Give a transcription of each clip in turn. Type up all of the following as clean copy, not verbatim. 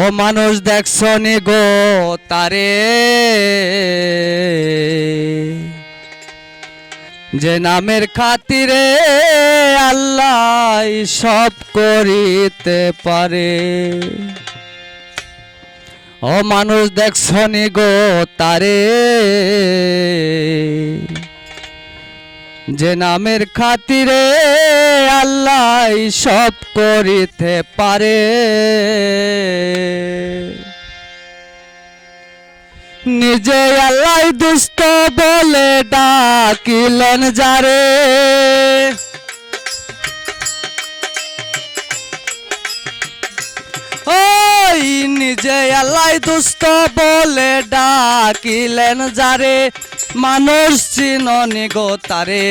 ও মানুষ দেখছনি গো তারে, যে নামের খাতিরে আল্লাহ সব করিতে পারে। ও মানুষ দেখছনি গো তারে, যে নামের খাতিরে আল্লাহ সব করিতে পারে। নিজে আল্লাহ দুষ্ট বলে ডাকিলেন যারে, ওই নিজে আল্লাহ দুষ্ট বলে ডাকিলেন যারে, মানুষ চিননি গো তারে,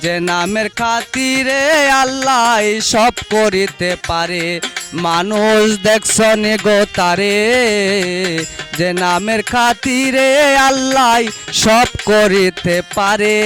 যে নামের খাতিরে আল্লাহ সব করিতে পারে। মানুষ দেখছনি গো তারে, যে নামের খাতিরে আল্লাহ সব করিতে পারে।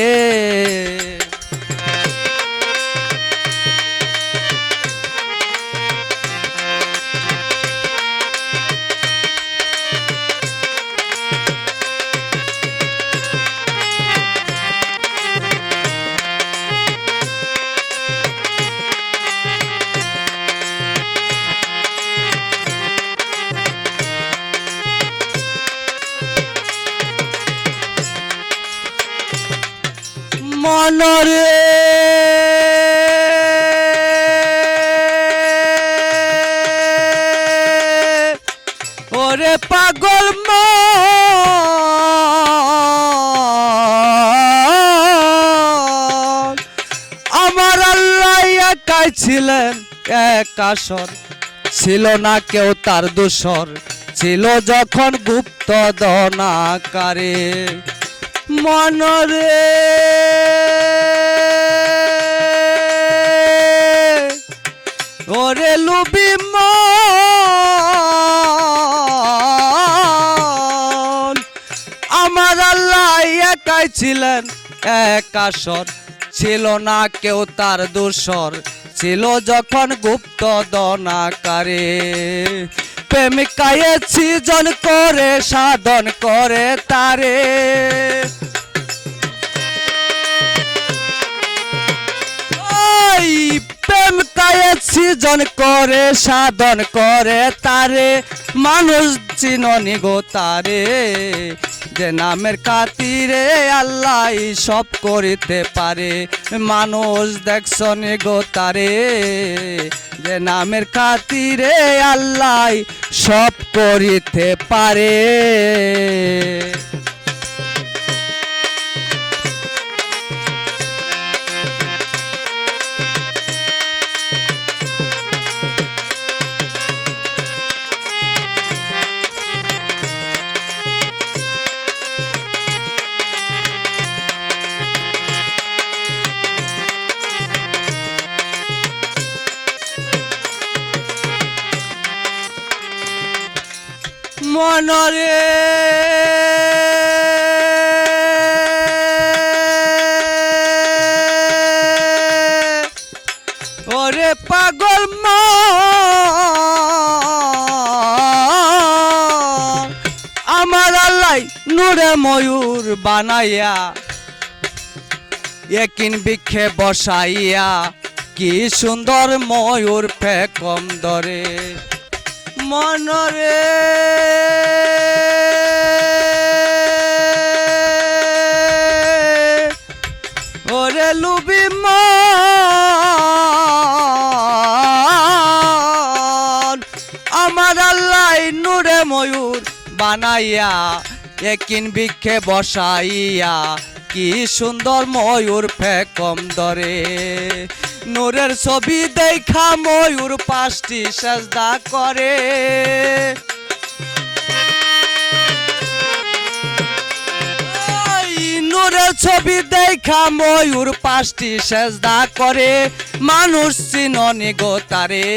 মনরে ওরে পাগল মন, আমার আল্লাহ একাই ছিলেন এক আসর, ছিল না কেউ তার দোসর, ছিল যখন গুপ্ত দনাকারে। মনরে ওরে লুবি মন, আমার আল্লাহ একাই ছিলেন এক আসর, ছিল না কেউ তার দোসর, ছিল যখন গুপ্ত দনাকারে। প্রেমিকায়ে সৃজন করে সাধন করে তারে, প্রেমিকায়ে সৃজন করে সাধন করে তারে। মানুষ চিননি গো তারে, যে নামের খাতিরে আল্লাহ সব করিতে পারে। মানুষ দেখছনি গো তারে, যে নামের খাতিরে আল্লাহ সব করিতে পারে। মনরে ওরে পাগল মন, আমার আল্লাহ নূরে ময়ূর বানাইয়া একিন বৃক্ষে বসাইয়া, কি সুন্দর ময়ূর ফেকম ধরে। মনরে ওরে লুবি মন, আমার আল্লাহ নূরে ময়ূর বানাইয়া একিন বৃক্ষে বসাইয়া, কি সুন্দর ময়ূর ফেকম ধরে। নূরের ছবি দেখা ময়ূর পাঁচটি সেজদা করে, নূরের ছবি দেখা ময়ূর পাঁচটি সেজদা করে। মানুষ চিননি গো তারে,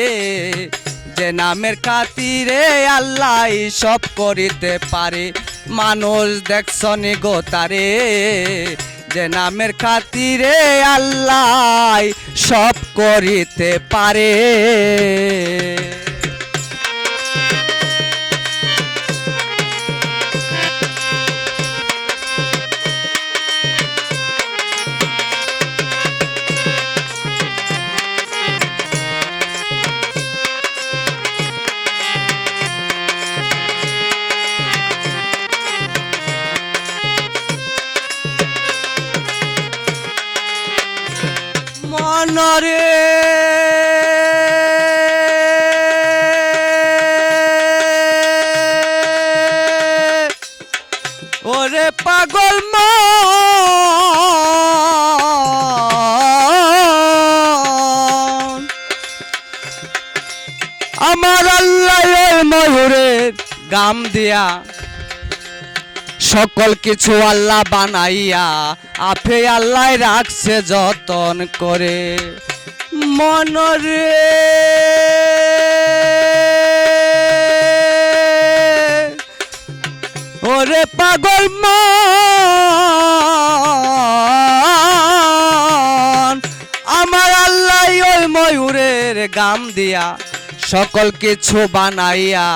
যে নামের খাতিরে আল্লাহ সব করিতে পারে। মানুষ দেখছনি গো তারে, যে নামের খাতিরে আল্লাহ সব করিতে পারে। মনরে ওরে পাগল মন আমার আল্লাহ ওই ময়ূরের গাম দিয়া সকল কিছু আল্লাহ বানাইয়া আপে আল্লাহ রাখছে যতন করে মনরে ওরে পাগল মন আমার আল্লাহ ওই ময়ূরের গাম দিয়া সকল কিছু বানাইয়া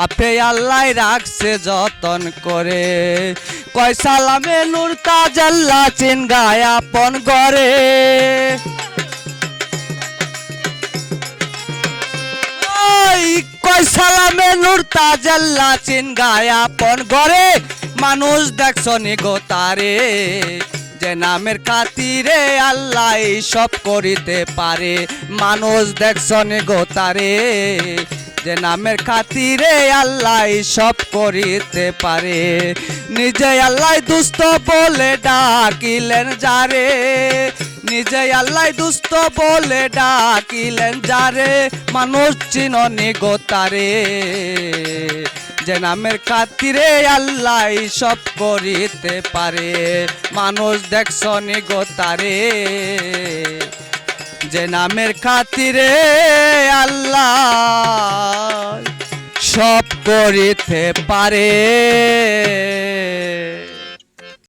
আপে আল্লাহ রাখছে যতন করে কয় সালামে নূর তাজাল্লা চিনগায় আপন ঘরে কয় সালামে নূর তাজাল্লা চিনগায় আপন ঘরে মানুষ দেখছনি গো তারে যে নামের খাতিরে আল্লাহ সব করিতে পারে মানুষ দেখছনি গো তারে যে নামের খাতিরে আল্লাহ সব করিতে পারে নিজে আল্লাহ দুষ্ট বলে ডাকিলেন যারে নিজে আল্লাহ দুষ্ট বলে ডাকিলেন যারে মানুষ চিননি গো তারে যে নামের খাতিরে আল্লাহ সব করিতে পারে মানুষ দেখছনি গো তারে যে নামের খাতিরে আল্লাহ সব করিতে পারে।